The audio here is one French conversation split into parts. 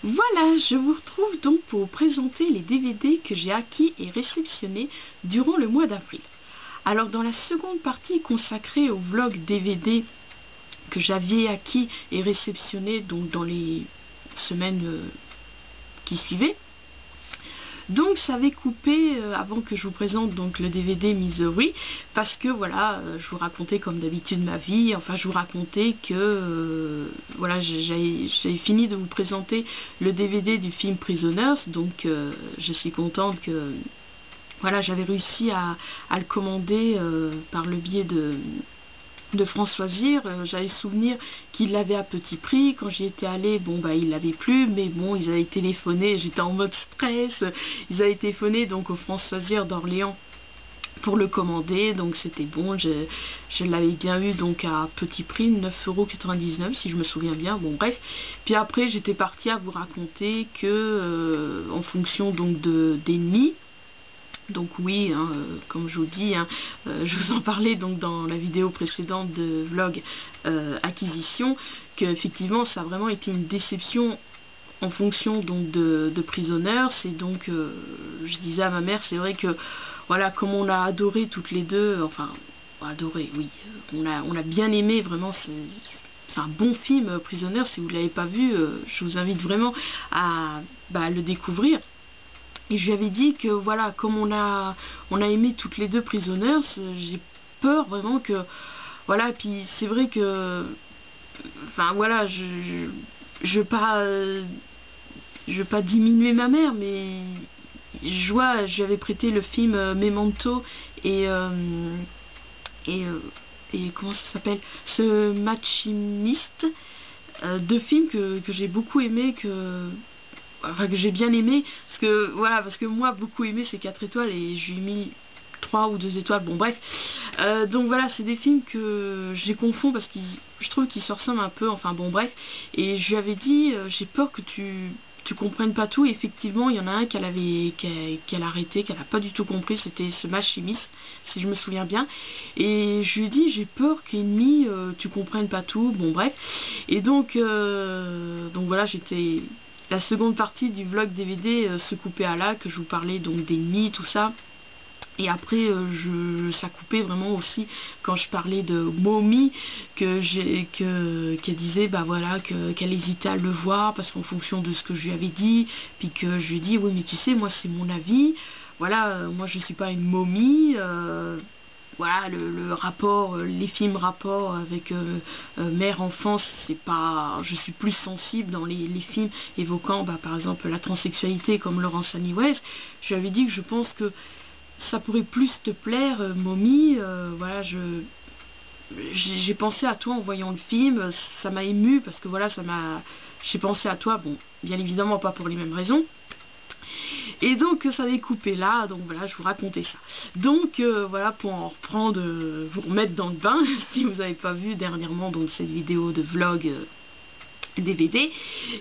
Voilà, je vous retrouve donc pour vous présenter les DVD que j'ai acquis et réceptionnés durant le mois d'avril. Alors dans la seconde partie consacrée au vlog DVD que j'avais acquis et réceptionné donc dans les semaines qui suivaient, donc ça avait coupé avant que je vous présente donc le DVD Misery, parce que voilà, je vous racontais comme d'habitude ma vie, enfin je vous racontais que voilà, j'avais fini de vous présenter le DVD du film Prisoners, donc je suis contente que voilà, j'avais réussi à le commander par le biais de François Vire. J'avais souvenir qu'il l'avait à petit prix. Quand j'y étais allée, bon bah il l'avait plus, mais bon ils avaient téléphoné, j'étais en mode stress, ils avaient téléphoné donc au François Vire d'Orléans pour le commander, donc c'était bon, je l'avais bien eu donc à petit prix, 9,99 € si je me souviens bien, bon bref. Puis après j'étais partie à vous raconter que en fonction donc d'ennemis. Donc oui, hein, comme je vous dis, hein, je vous en parlais donc dans la vidéo précédente de vlog acquisition, qu'effectivement ça a vraiment été une déception en fonction donc de Prisoners. C'est donc, je disais à ma mère, c'est vrai que voilà, comme on a adoré toutes les deux, enfin adoré, oui, on a bien aimé, vraiment c'est un bon film Prisoners. Si vous ne l'avez pas vu, je vous invite vraiment à le découvrir. Et je lui avais dit que voilà, comme on a aimé toutes les deux Prisoners, j'ai peur vraiment que voilà, puis c'est vrai que enfin voilà, je veux pas diminuer ma mère, mais je vois, j'avais prêté le film Memento et comment ça s'appelle, ce Machimiste, deux films que j'ai beaucoup aimé, enfin que j'ai bien aimé, parce que voilà, parce que moi beaucoup aimé c'est 4 étoiles et je lui ai mis 3 ou 2 étoiles, bon bref. Donc voilà, c'est des films que je les confonds parce que je trouve qu'ils se ressemblent un peu, enfin bon bref. Et je lui avais dit, j'ai peur que tu comprennes pas tout. Et effectivement il y en a un qu'elle a arrêté, qu'elle a pas du tout compris, c'était ce Machimiste, si je me souviens bien. Et je lui ai dit, j'ai peur qu'Ennemi tu comprennes pas tout, bon bref. Et donc voilà, j'étais... La seconde partie du vlog DVD se coupait à là, que je vous parlais donc d'ennemis, tout ça. Et après, ça coupait vraiment aussi quand je parlais de Mommy, qu'elle disait bah voilà, qu'elle hésitait à le voir parce qu'en fonction de ce que je lui avais dit, puis que je lui ai dit oui mais tu sais moi c'est mon avis, voilà, moi je suis pas une momie. Voilà, le rapport, les films rapport avec mère-enfant, c'est pas, je suis plus sensible dans les films évoquant par exemple la transsexualité comme Laurence Hanywes. Je lui avais dit que je pense que ça pourrait plus te plaire, Mommy. Voilà, j'ai pensé à toi en voyant le film, ça m'a ému parce que voilà, j'ai pensé à toi, bon, bien évidemment pas pour les mêmes raisons. Et donc ça avait coupé là, donc voilà, je vous racontais ça. Donc voilà, pour en reprendre, vous remettre dans le bain, si vous n'avez pas vu dernièrement donc cette vidéo de vlog DVD.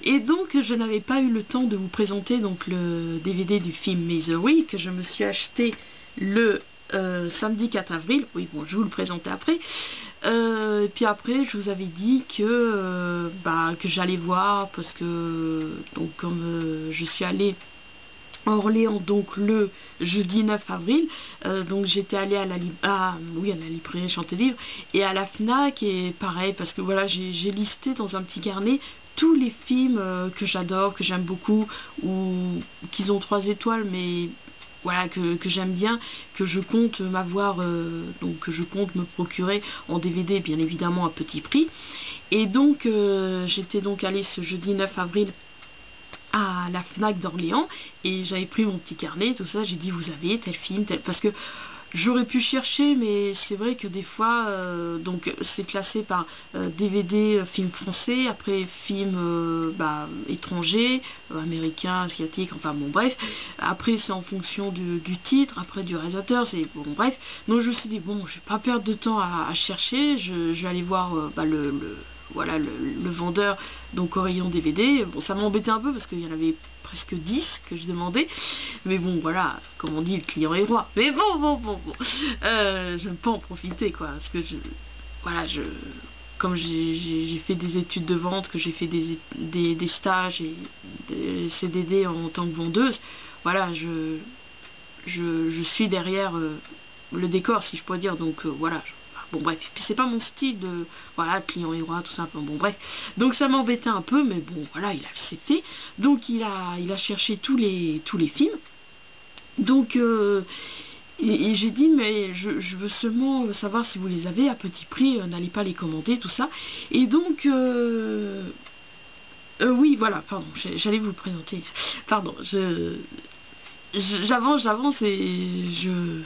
Et donc je n'avais pas eu le temps de vous présenter donc le DVD du film Misery, que je me suis acheté le samedi 4 avril, oui bon je vous le présentais après. Puis après je vous avais dit que j'allais voir, parce que donc comme je suis allée Orléans donc le jeudi 9 avril, donc j'étais allée à la librairie Chanté-Livre et à la Fnac, et pareil parce que voilà, j'ai listé dans un petit carnet tous les films que j'adore, que j'aime beaucoup, ou qu'ils ont 3 étoiles mais voilà, que j'aime bien, que je compte m'avoir, donc que je compte me procurer en DVD bien évidemment à petit prix. Et donc j'étais donc allée ce jeudi 9 avril à la Fnac d'Orléans et j'avais pris mon petit carnet, tout ça, j'ai dit vous avez tel film, tel... parce que j'aurais pu chercher, mais c'est vrai que des fois donc c'est classé par DVD film français, après film étranger, américain, asiatique, enfin bon bref, après c'est en fonction du titre, après du réalisateur, c'est bon bref. Donc je me suis dit bon, je vais pas perdre de temps à chercher, je vais aller voir voilà, le vendeur donc au rayon DVD. Bon, ça m'embêtait un peu parce qu'il y en avait presque 10 que je demandais, mais bon voilà, comme on dit, le client est roi. Mais bon, j'aime pas en profiter quoi, parce que voilà, comme j'ai fait des études de vente, que j'ai fait des stages et des CDD en tant que vendeuse, voilà, je suis derrière le décor, si je peux dire, donc voilà. Bon bref, puis c'est pas mon style de, voilà, client et roi, tout ça, bon bref. Donc ça m'embêtait un peu, mais bon, voilà, il a accepté. Donc il a cherché tous les films. Donc, et j'ai dit, mais je veux seulement savoir si vous les avez à petit prix, n'allez pas les commander, tout ça. Et donc, oui, voilà, pardon, j'allais vous le présenter. Pardon, j'avance et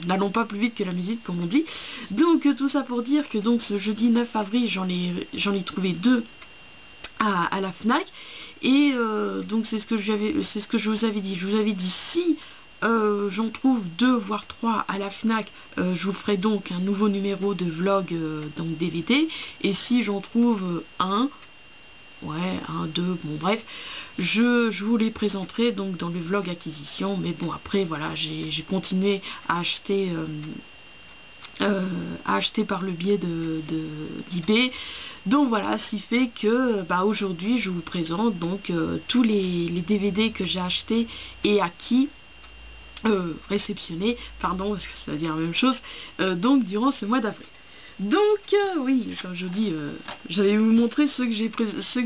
n'allons pas plus vite que la musique, comme on dit. Donc, tout ça pour dire que donc ce jeudi 9 avril, j'en ai trouvé 2 à la Fnac. Et donc, c'est ce que je vous avais dit. Je vous avais dit, si j'en trouve 2 voire 3 à la Fnac, je vous ferai donc un nouveau numéro de vlog, donc DVD. Et si j'en trouve un, 2, bon bref, je vous les présenterai donc dans le vlog acquisition. Mais bon, après voilà, j'ai continué à acheter par le biais d'eBay. Donc voilà, ce qui fait que aujourd'hui je vous présente donc tous les DVD que j'ai achetés et acquis, réceptionnés, pardon, parce que ça veut dire la même chose, donc durant ce mois d'avril. Donc oui, comme je vous dis, j'allais vous montrer ceux que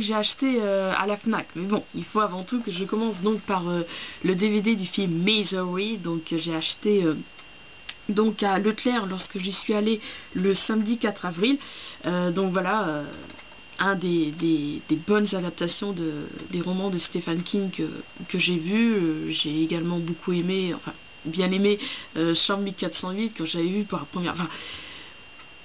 j'ai achetés à la Fnac. Mais bon, il faut avant tout que je commence donc par le DVD du film Misery. Donc j'ai acheté donc à Leclerc lorsque j'y suis allée le samedi 4 avril. Donc voilà, un des bonnes adaptations des romans de Stephen King que j'ai vu. J'ai également beaucoup aimé, enfin bien aimé Chambre 1408 quand j'avais vu pour la première fois. Enfin,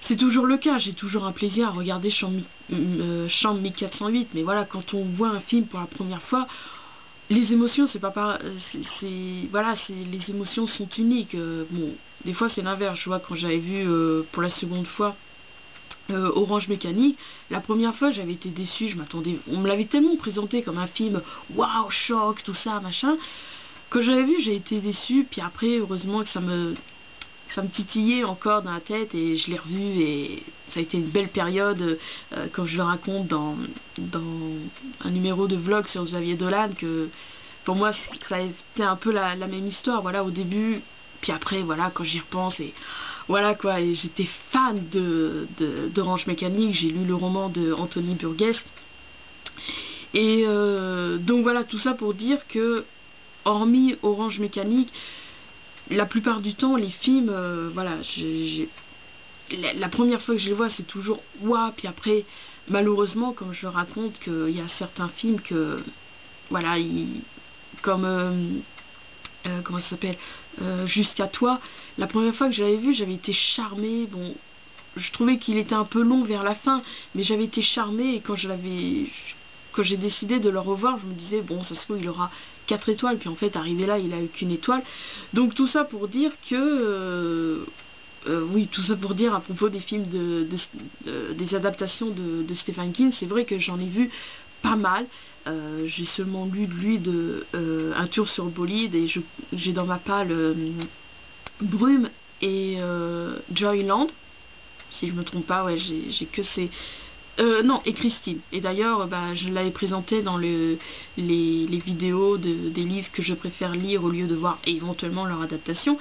c'est toujours le cas, j'ai toujours un plaisir à regarder Chambre 1408, mais voilà, quand on voit un film pour la première fois, les émotions, c'est pas pareil, voilà, les émotions sont uniques. Bon, des fois c'est l'inverse, je vois, quand j'avais vu pour la seconde fois Orange Mécanique, la première fois j'avais été déçue, je m'attendais, on me l'avait tellement présenté comme un film, waouh, choc, tout ça, machin, quand j'avais vu j'ai été déçue, puis après heureusement que ça me titillait encore dans la tête et je l'ai revu et ça a été une belle période, quand je le raconte dans un numéro de vlog sur Xavier Dolan, que pour moi ça a été un peu la même histoire, voilà, au début, puis après voilà, quand j'y repense, et voilà quoi, et j'étais fan d'Orange Mécanique, j'ai lu le roman de Anthony Burgess, et donc voilà, tout ça pour dire que hormis Orange Mécanique, la plupart du temps, les films, voilà, la première fois que je les vois, c'est toujours ouah, puis après, malheureusement, comme je le raconte, qu'il y a certains films que, voilà, comme, comment ça s'appelle, Jusqu'à toi, la première fois que j'avais vu, j'avais été charmée, bon, je trouvais qu'il était un peu long vers la fin, mais j'avais été charmée, et quand j'ai décidé de le revoir, je me disais, bon, ça se trouve, il aura 4 étoiles, puis en fait, arrivé là, il a eu qu'une étoile. Donc tout ça pour dire que, oui, tout ça pour dire à propos des films des adaptations de Stephen King, c'est vrai que j'en ai vu pas mal. J'ai seulement lu de lui Un tour sur bolide, et j'ai dans ma palle Brume et Joyland, si je me trompe pas, ouais, j'ai que ces... non, et Christine. Et d'ailleurs, je l'avais présenté dans les vidéos des livres que je préfère lire au lieu de voir éventuellement leur adaptation.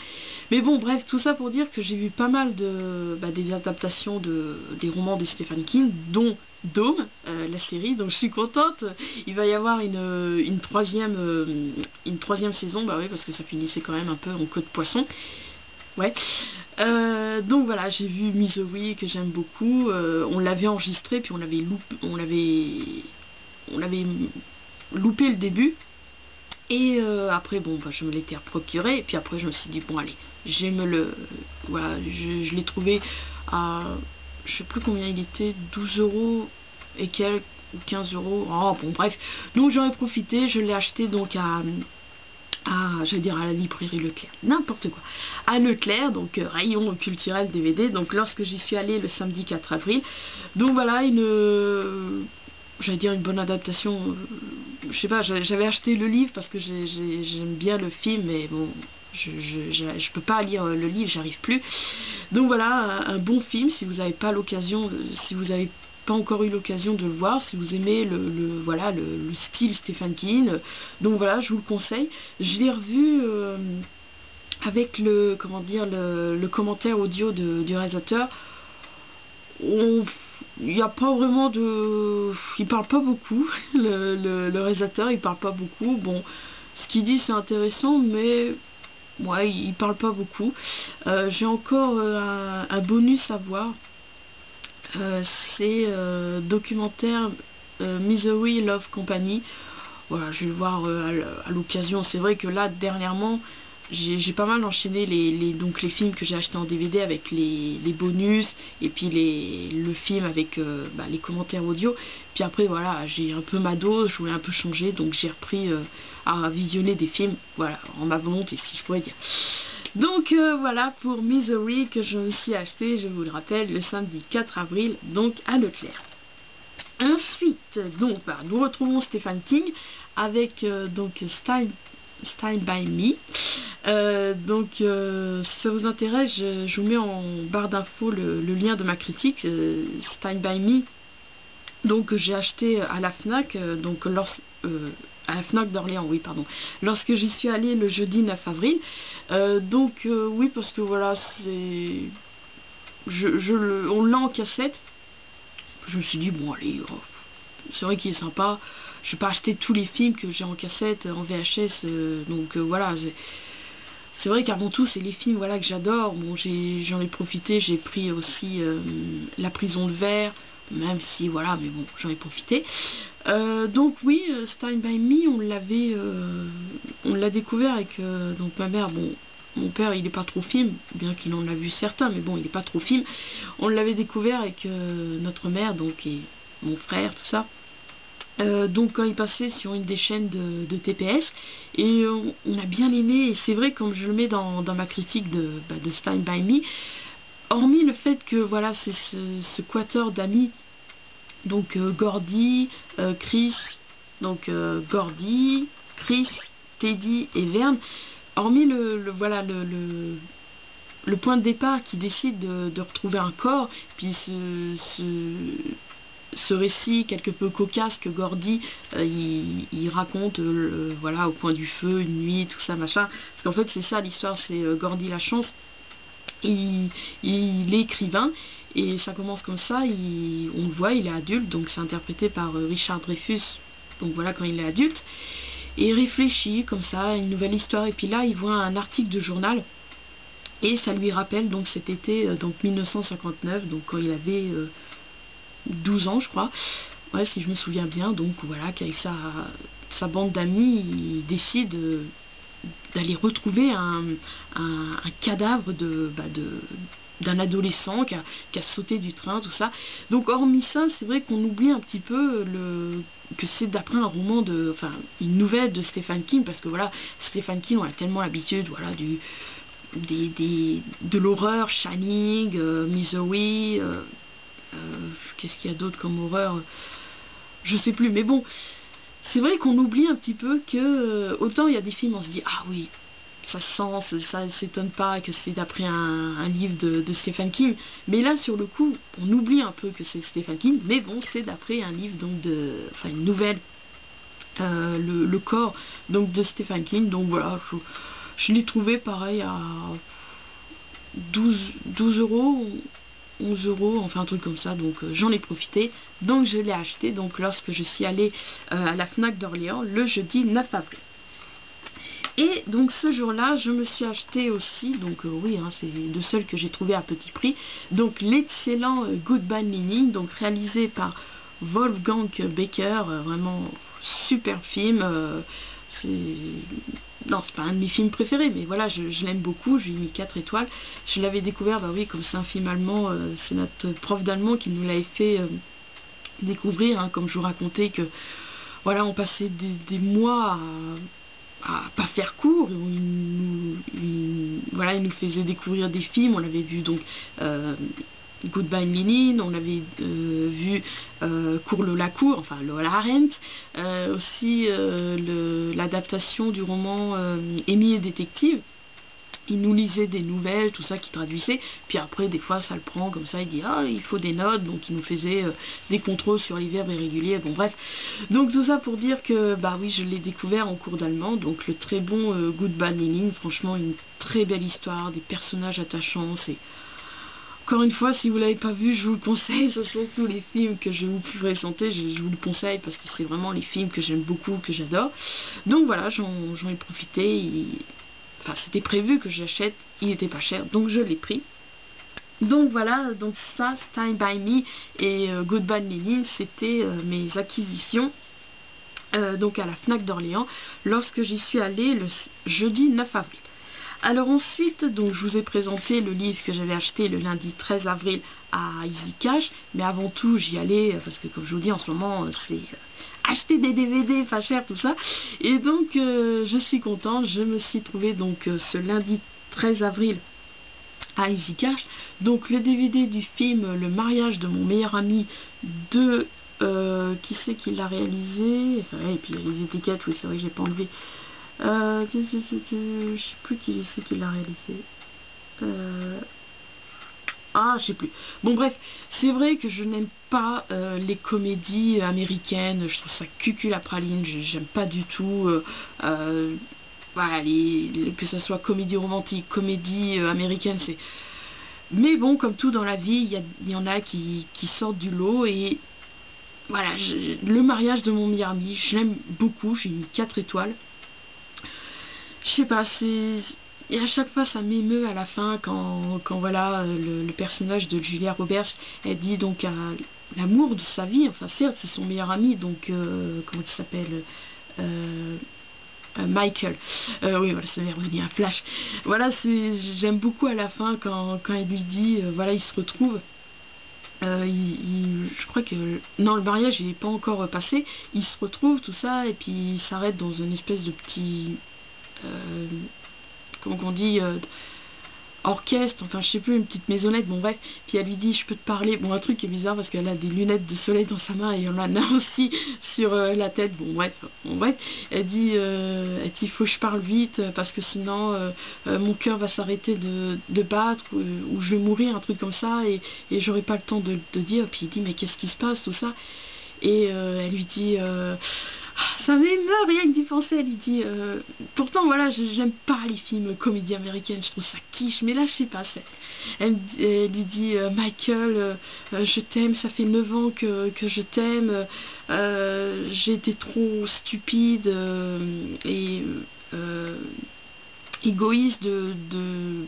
Mais bon, bref, tout ça pour dire que j'ai vu pas mal des adaptations des romans de Stephen King, dont Dome, la série. Donc je suis contente. Il va y avoir une troisième saison, bah oui, parce que ça finissait quand même un peu en queue de poisson. Ouais. Donc voilà, j'ai vu Misery que j'aime beaucoup. On l'avait enregistré, puis on avait loupé le début. Et après, bon, je me l'étais procuré. Et puis après, je me suis dit, bon, allez, voilà, je l'ai trouvé à, je sais plus combien il était, 12 € et quelques, ou 15 €. Oh, bon, bref. Donc j'en ai profité, je l'ai acheté donc j'allais dire à la librairie Leclerc, n'importe quoi, à Leclerc, donc rayon culturel DVD, donc lorsque j'y suis allée le samedi 4 avril. Donc voilà, j'allais dire une bonne adaptation, je sais pas, j'avais acheté le livre parce que j'aime bien le film, mais bon, je peux pas lire le livre, j'arrive plus. Donc voilà, un bon film, si vous n'avez pas l'occasion, si vous avez pas encore eu l'occasion de le voir, si vous aimez voilà, le style Stephen King, donc voilà, je vous le conseille. Je l'ai revu avec comment dire, le commentaire audio du réalisateur. Il n'y a pas vraiment de... Il parle pas beaucoup, le réalisateur, il parle pas beaucoup. Bon, ce qu'il dit c'est intéressant, mais ouais, il parle pas beaucoup. J'ai encore un bonus à voir. C'est documentaire Misery Love Company. Voilà, je vais le voir à l'occasion. C'est vrai que là, dernièrement, j'ai pas mal enchaîné donc les films que j'ai achetés en DVD avec les bonus et puis le film avec les commentaires audio. Puis après, voilà, j'ai un peu ma dose, je voulais un peu changer, donc j'ai repris à visionner des films, voilà, en ma volonté, si je pourrais dire. Donc voilà pour Misery que je me suis acheté, je vous le rappelle, le samedi 4 avril, donc à Leclerc. Ensuite, donc, nous retrouvons Stephen King avec donc Stand By Me. Donc, si ça vous intéresse, je vous mets en barre d'infos le lien de ma critique, Stand By Me. Donc, j'ai acheté à la Fnac, à la Fnac d'Orléans, oui, pardon, lorsque j'y suis allée le jeudi 9 avril. Oui, parce que voilà, on l'a en cassette. Je me suis dit, bon, allez, c'est vrai qu'il est sympa. Je vais pas acheter tous les films que j'ai en cassette, en VHS, voilà. C'est vrai qu'avant tout, c'est les films, voilà, que j'adore. Bon, j'en ai profité, j'ai pris aussi La Prison de Verre, même si, voilà, mais bon, j'en ai profité. Donc oui, Stand By Me, on l'a découvert avec donc ma mère. Bon, mon père, il est pas trop film, bien qu'il en a vu certains, mais bon, il est pas trop film. On l'avait découvert avec notre mère, donc, et mon frère, tout ça. Donc quand il passait sur une des chaînes de TPS, et on a bien aimé, et c'est vrai, comme je le mets dans ma critique de Stand By Me, hormis le fait que voilà, c'est ce quatuor d'amis, donc Gordy, Chris, donc Gordy, Chris, Teddy et Vern, hormis voilà, le point de départ qui décide de retrouver un corps, puis ce récit quelque peu cocasse que Gordy il raconte voilà, au coin du feu, une nuit, tout ça machin, parce qu'en fait c'est ça l'histoire, c'est Gordy la chance, il est écrivain et ça commence comme ça, on le voit, il est adulte, donc c'est interprété par Richard Dreyfuss, donc voilà, quand il est adulte, et il réfléchit comme ça à une nouvelle histoire, et puis là il voit un article de journal et ça lui rappelle donc cet été, donc 1959, donc quand il avait 12 ans je crois, ouais, si je me souviens bien. Donc voilà, qu'avec sa bande d'amis, il décide d'aller retrouver un cadavre d'un adolescent qui a sauté du train, tout ça. Donc hormis ça, c'est vrai qu'on oublie un petit peu que c'est d'après un roman enfin une nouvelle de Stephen King, parce que voilà, Stephen King, on a tellement l'habitude, voilà, de l'horreur, Shining, Misery, qu'est-ce qu'il y a d'autre comme horreur, je sais plus, mais bon, c'est vrai qu'on oublie un petit peu que autant il y a des films, on se dit ah oui, ça se sent, ça s'étonne pas que c'est d'après un livre de Stephen King, mais là sur le coup on oublie un peu que c'est Stephen King, mais bon, c'est d'après un livre, donc enfin une nouvelle, le corps donc de Stephen King, donc voilà, je l'ai trouvé pareil à 12 euros, 11 euros, enfin un truc comme ça, donc j'en ai profité, donc je l'ai acheté donc lorsque je suis allée à la Fnac d'Orléans le jeudi 9 avril. Et donc ce jour-là, je me suis acheté aussi, donc oui, hein, c'est le seul que j'ai trouvé à petit prix, donc l'excellent Goodbye Lenin, donc réalisé par Wolfgang Becker, vraiment super film. Non, c'est pas un de mes films préférés, mais voilà, je l'aime beaucoup, je lui ai mis 4 étoiles. Je l'avais découvert, bah oui, comme c'est un film allemand, c'est notre prof d'allemand qui nous l'avait fait découvrir, hein, comme je vous racontais que voilà, on passait des mois à pas faire court, voilà, il nous faisait découvrir des films. On avait vu donc Goodbye Lenin, on avait vu Cours la cour, enfin Lola Arendt, aussi l'adaptation du roman Amy et détective. il nous lisait des nouvelles, tout ça, qui traduisait, puis après des fois ça le prend comme ça, il dit ah il faut des notes, donc il nous faisait des contrôles sur les verbes irréguliers, bon bref. Donc tout ça pour dire que bah oui, je l'ai découvert en cours d'allemand, donc le très bon Gut Bad Lenin, franchement une très belle histoire, des personnages attachants, c'est... Encore une fois, si vous l'avez pas vu, je vous le conseille, ce sont tous les films que je vous présenter, je vous le conseille parce que c'est vraiment les films que j'aime beaucoup, que j'adore. Donc voilà, j'en ai profité, enfin c'était prévu que j'achète, il était pas cher, donc je l'ai pris. Donc voilà, donc ça, Stand By Me et Gut Bad Lenin, c'était mes acquisitions donc à la Fnac d'Orléans lorsque j'y suis allée le jeudi 9 avril. Alors ensuite, donc je vous ai présenté le livre que j'avais acheté le lundi 13 avril à Easy Cash, mais avant tout j'y allais parce que comme je vous dis en ce moment c'est acheter des DVD pas cher tout ça, et donc je suis contente, je me suis trouvée donc ce lundi 13 avril à Easy Cash, donc le DVD du film Le mariage de mon meilleur ami de qui c'est qui l'a réalisé, enfin, et puis les étiquettes, oui c'est vrai que j'ai pas enlevé. Je sais plus qui c'est qui l'a réalisé. Ah, je sais plus. Bon, bref, c'est vrai que je n'aime pas les comédies américaines. Je trouve ça cucul à praline. J'aime pas du tout. Voilà, que ce soit comédie romantique, comédie américaine, c'est. Mais bon, comme tout dans la vie, il y en a qui sortent du lot et. Voilà, le mariage de mon meilleur ami, je l'aime beaucoup. J'ai mis 4 étoiles. Je sais pas, c'est... Et à chaque fois ça m'émeut à la fin quand voilà, le personnage de Julia Roberts, elle dit donc à l'amour de sa vie, enfin certes c'est son meilleur ami, donc comment il s'appelle, Michael, oui voilà, ça m'est revenu un flash, voilà, j'aime beaucoup à la fin quand elle lui dit, voilà ils se retrouvent. Je crois que non, le mariage il n'est pas encore passé, ils se retrouvent tout ça et puis ils s'arrêtent dans une espèce de petit comment on dit, orchestre, enfin je sais plus, une petite maisonnette, bon bref, puis elle lui dit je peux te parler, bon un truc qui est bizarre parce qu'elle a des lunettes de soleil dans sa main et il en a aussi sur la tête, bon bref, elle dit faut que je parle vite parce que sinon mon cœur va s'arrêter de battre ou je vais mourir, un truc comme ça, et j'aurai pas le temps de dire, puis il dit mais qu'est-ce qui se passe, tout ça, et elle lui dit ça m'émeut rien que d'y penser, elle lui dit pourtant voilà, j'aime pas les films comédies américaines, je trouve ça quiche, mais là je sais pas, elle lui dit Michael, je t'aime, ça fait 9 ans que je t'aime, j'ai été trop stupide et égoïste de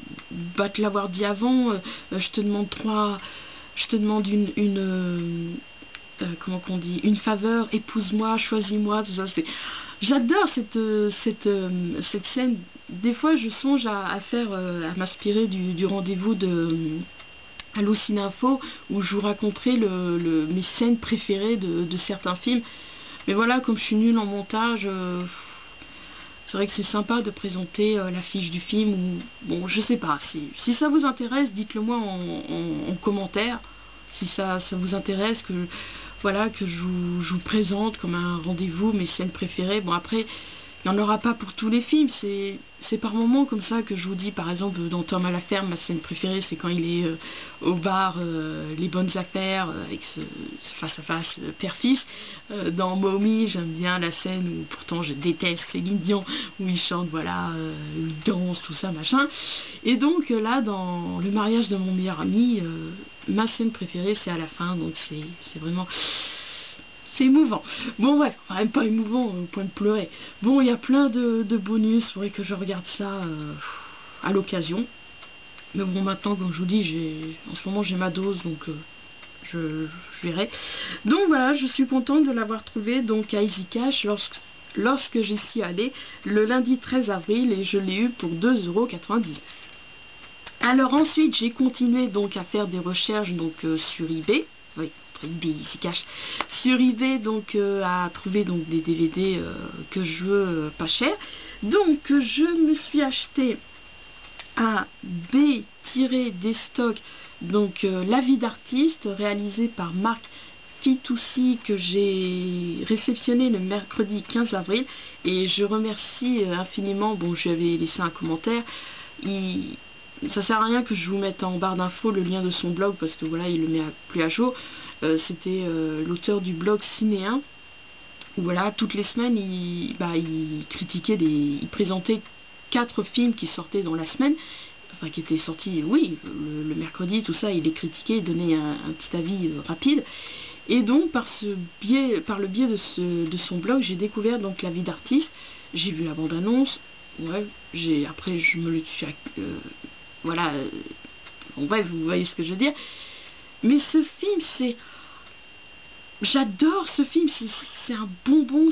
pas te l'avoir dit avant, je te demande comment qu'on dit, une faveur, épouse-moi, choisis-moi, tout ça. J'adore cette scène. Des fois, je songe à m'inspirer du rendez-vous de Allociné Info, où je vous raconterai mes scènes préférées de certains films. Mais voilà, comme je suis nulle en montage, c'est vrai que c'est sympa de présenter la fiche du film. Ou, bon, je sais pas. Si ça vous intéresse, dites-le moi en commentaire. Si ça vous intéresse, que je vous présente comme un rendez-vous mes scènes préférées. Bon après, il n'y en aura pas pour tous les films, c'est par moments comme ça que je vous dis, par exemple dans Tom à la ferme, ma scène préférée c'est quand il est au bar, les bonnes affaires, avec ce face à face père-fils. Dans Mommy, j'aime bien la scène où pourtant je déteste Céline Dion, où il chante, voilà, où il danse, tout ça, machin. Et donc là, dans le mariage de mon meilleur ami, ma scène préférée c'est à la fin, donc c'est vraiment... c'est émouvant. Bon bref, enfin, même pas émouvant au point de pleurer. Bon, il y a plein de bonus, il faudrait que je regarde ça à l'occasion. Mais bon, maintenant, comme je vous dis, en ce moment j'ai ma dose, donc je verrai. Donc voilà, je suis contente de l'avoir trouvé donc à Easy Cash lorsque j'y suis allée le lundi 13 avril et je l'ai eu pour 2,99 €. Alors ensuite, j'ai continué donc à faire des recherches donc sur eBay. Oui, eBay, Easy Cash. Sur eBay, donc à trouver donc des DVD que je veux pas cher. Donc je me suis acheté un B-des donc La vie d'artiste, réalisé par Marc Fitoussi, que j'ai réceptionné le mercredi 15 avril. Et je remercie infiniment, bon, j'avais laissé un commentaire, ça sert à rien que je vous mette en barre d'infos le lien de son blog parce que voilà, il le met plus à jour. C'était l'auteur du blog Cinéen. Voilà, toutes les semaines, il critiquait il présentait 4 films qui sortaient dans la semaine, enfin qui étaient sortis, oui, le mercredi, tout ça, il les critiquait, il donnait un petit avis rapide. Et donc par le biais de son blog, j'ai découvert donc La vie d'artiste. J'ai vu la bande-annonce, ouais, après je me le suis, voilà, bon, bref, vous voyez ce que je veux dire. Mais ce film, j'adore ce film, c'est un bonbon,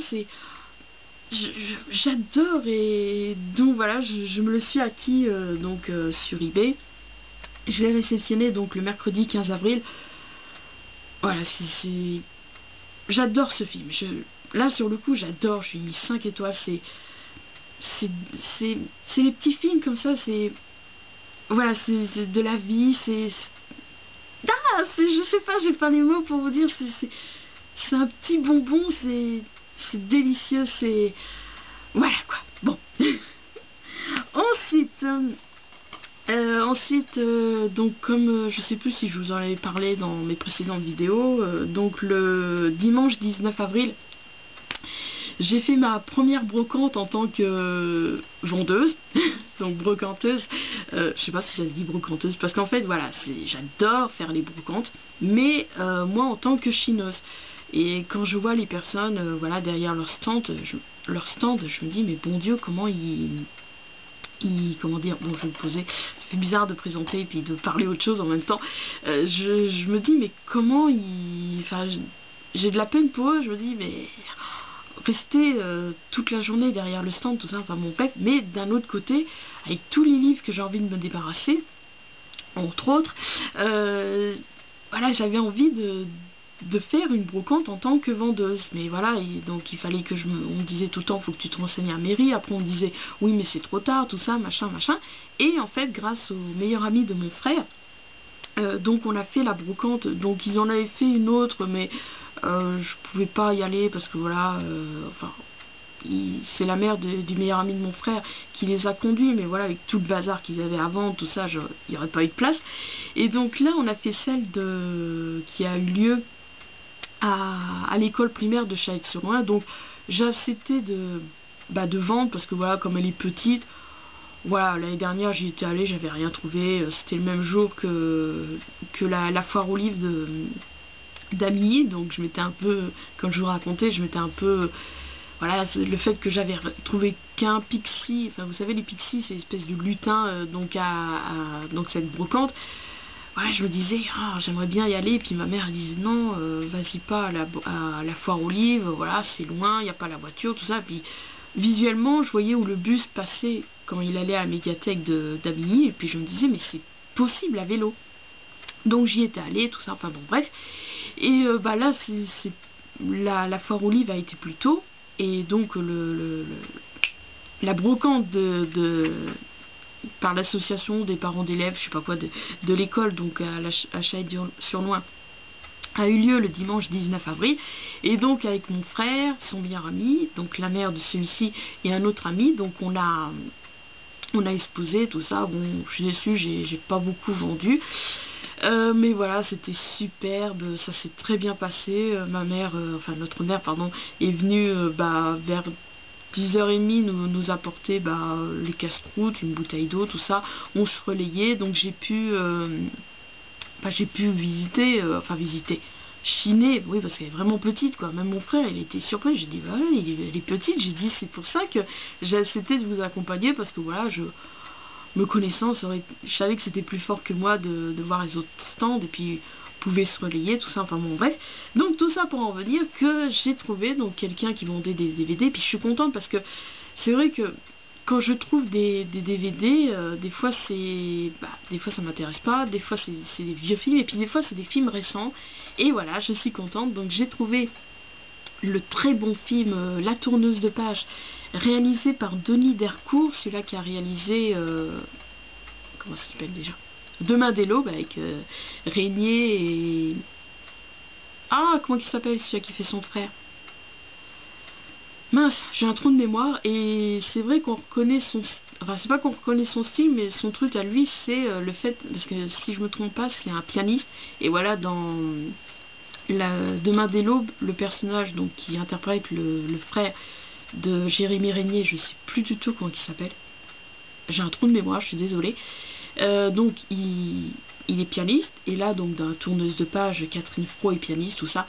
j'adore, et donc voilà, je me le suis acquis sur eBay. Je l'ai réceptionné donc le mercredi 15 avril. Voilà, j'adore ce film. Là sur le coup, j'adore, je lui ai mis 5 étoiles. C'est les petits films comme ça, voilà, c'est de la vie, je sais pas, j'ai pas les mots pour vous dire, c'est un petit bonbon, c'est délicieux, voilà quoi. Bon. Ensuite, donc comme je sais plus si je vous en avais parlé dans mes précédentes vidéos, donc le dimanche 19 avril, j'ai fait ma première brocante en tant que vendeuse, donc brocanteuse. Je sais pas si ça se dit brocanteuse, parce qu'en fait voilà, j'adore faire les brocantes, mais moi en tant que chineuse. Et quand je vois les personnes voilà, derrière leur stand, je me dis mais bon Dieu, comment comment dire, bon je vais me poser, ça fait bizarre de présenter et puis de parler autre chose en même temps. Je me dis mais comment enfin j'ai de la peine pour eux, je me dis mais rester toute la journée derrière le stand, tout ça, enfin mon pet, mais d'un autre côté, avec tous les livres que j'ai envie de me débarrasser, entre autres, voilà, j'avais envie de faire une brocante en tant que vendeuse, mais voilà, et donc il fallait que on me disait tout le temps, faut que tu te renseignes à mairie, après on me disait, oui mais c'est trop tard, tout ça, machin, et en fait, grâce au meilleur ami de mon frère, donc on a fait la brocante, donc ils en avaient fait une autre, mais je pouvais pas y aller parce que voilà, enfin, c'est la mère du meilleur ami de mon frère qui les a conduits, mais voilà, avec tout le bazar qu'ils avaient avant, tout ça, il n'y aurait pas eu de place. Et donc là, on a fait celle qui a eu lieu à l'école primaire de Chaix-sur-Loing, donc j'ai accepté de vendre parce que voilà, comme elle est petite. Voilà, l'année dernière j'y étais allée, j'avais rien trouvé, c'était le même jour que la foire aux livres d'Amilly, donc je m'étais un peu, comme je vous racontais, je m'étais un peu, voilà, le fait que j'avais trouvé qu'un pixie, enfin vous savez les pixies c'est une espèce de lutin, donc donc cette brocante, ouais, je me disais, ah, j'aimerais bien y aller, et puis ma mère elle disait non, vas-y pas à la foire aux livres, voilà, c'est loin, il n'y a pas la voiture, tout ça, puis visuellement je voyais où le bus passait quand il allait à la médiathèque d'Amilly, et puis je me disais mais c'est possible à vélo. Donc j'y étais allée, tout ça, enfin bon bref. Et là la foire aux livres a été plus tôt, et donc la brocante par l'association des parents d'élèves, je sais pas quoi, de l'école, donc à Chaix-sur-Loing, a eu lieu le dimanche 19 avril, et donc avec mon frère, son meilleur ami, donc la mère de celui-ci et un autre ami, donc on a exposé tout ça. Bon, je suis déçue, j'ai pas beaucoup vendu, mais voilà, c'était superbe, ça s'est très bien passé. Ma mère, enfin notre mère pardon, est venue vers 10h30 nous apporter les casse-croûtes, une bouteille d'eau, tout ça. On se relayait, donc j'ai pu visiter, chiner, oui, parce qu'elle est vraiment petite, quoi. Même mon frère, il était surpris. J'ai dit, bah ouais, elle est petite. J'ai dit, c'est pour ça que j'ai accepté de vous accompagner, parce que voilà, me connaissant, je savais que c'était plus fort que moi de voir les autres stands, et puis on pouvait se relayer, tout ça, enfin bon, bref. Donc tout ça pour en venir que j'ai trouvé donc quelqu'un qui vendait des DVD, puis je suis contente parce que c'est vrai que quand je trouve des DVD, des fois des fois ça m'intéresse pas, des fois c'est des vieux films, et puis des fois c'est des films récents, et voilà, je suis contente. Donc j'ai trouvé le très bon film La tourneuse de page, réalisé par Denis Dercourt, celui-là qui a réalisé comment ça s'appelle déjà, Demain dès l'aube, avec Régnier et comment il s'appelle celui-là qui fait son frère, mince, j'ai un trou de mémoire, et c'est vrai qu'on reconnaît enfin c'est pas qu'on reconnaît son style, mais son truc à lui c'est le fait, parce que si je me trompe pas c'est un pianiste, et voilà dans Demain dès l'aube, le personnage donc qui interprète le frère de Jérémy Régnier, je sais plus du tout comment il s'appelle, j'ai un trou de mémoire, je suis désolée. Donc il est pianiste, et là donc dans la tourneuse de page, Catherine Fro est pianiste, tout ça.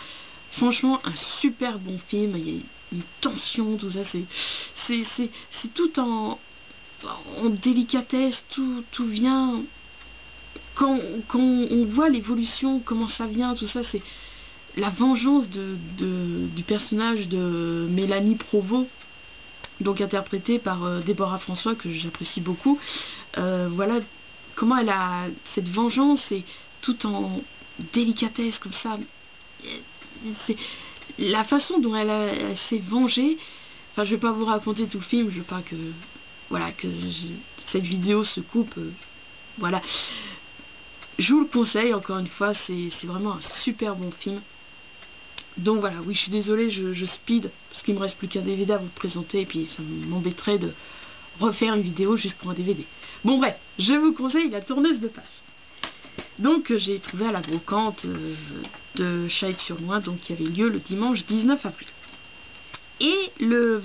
Franchement un super bon film, il y a une tension, tout ça, c'est tout en délicatesse, tout vient quand on voit l'évolution, comment ça vient, tout ça, c'est la vengeance du personnage de Mélanie Provost, donc interprétée par Déborah François, que j'apprécie beaucoup. Voilà comment elle a cette vengeance, et tout en délicatesse comme ça. C'est la façon dont elle s'est vengée. Enfin, je vais pas vous raconter tout le film, je veux pas que voilà que cette vidéo se coupe. Voilà, je vous le conseille encore une fois, c'est vraiment un super bon film. Donc voilà, oui, je suis désolée, je speed, parce qu'il me reste plus qu'un DVD à vous présenter, et puis ça m'embêterait de refaire une vidéo juste pour un DVD. Bon bref, je vous conseille la tourneuse de page. Donc j'ai trouvé à la brocante de Chailly-sur-Loing, donc qui avait lieu le dimanche 19 avril. Et le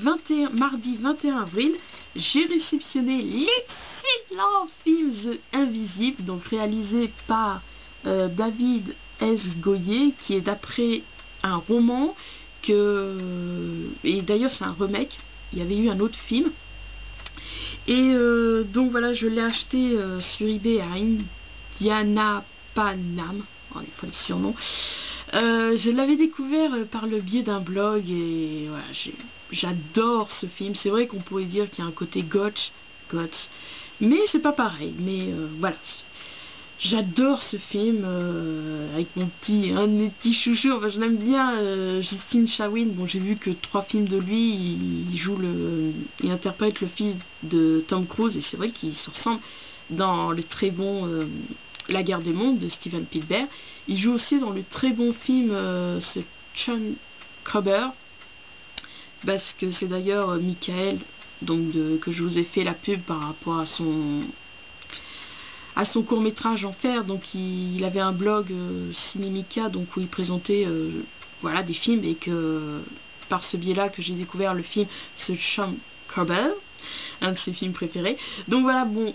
mardi 21 avril, j'ai réceptionné l'excellent film The Invisible, donc réalisé par David S. Goyer, qui est d'après un roman et d'ailleurs c'est un remake, il y avait eu un autre film, et donc voilà, je l'ai acheté sur eBay à Indiana Panam, oh, il faut le surnom. Je l'avais découvert par le biais d'un blog, et voilà, j'adore ce film. C'est vrai qu'on pourrait dire qu'il y a un côté gotch, mais c'est pas pareil, mais voilà. J'adore ce film avec un de mes petits chouchous, enfin je l'aime bien, Justine Chawin. Bon, j'ai vu que 3 films de lui, il interprète le fils de Tom Cruise, et c'est vrai qu'il se ressemble dans le très bon La Guerre des Mondes de Steven Spielberg. Il joue aussi dans le très bon film The Chunk Cover, parce que c'est d'ailleurs Michael, donc que je vous ai fait la pub par rapport à son court-métrage Enfer. Donc il avait un blog Cinémica, donc où il présentait voilà des films, et que par ce biais-là que j'ai découvert le film The Chunk Cover, un de ses films préférés. Donc voilà, bon.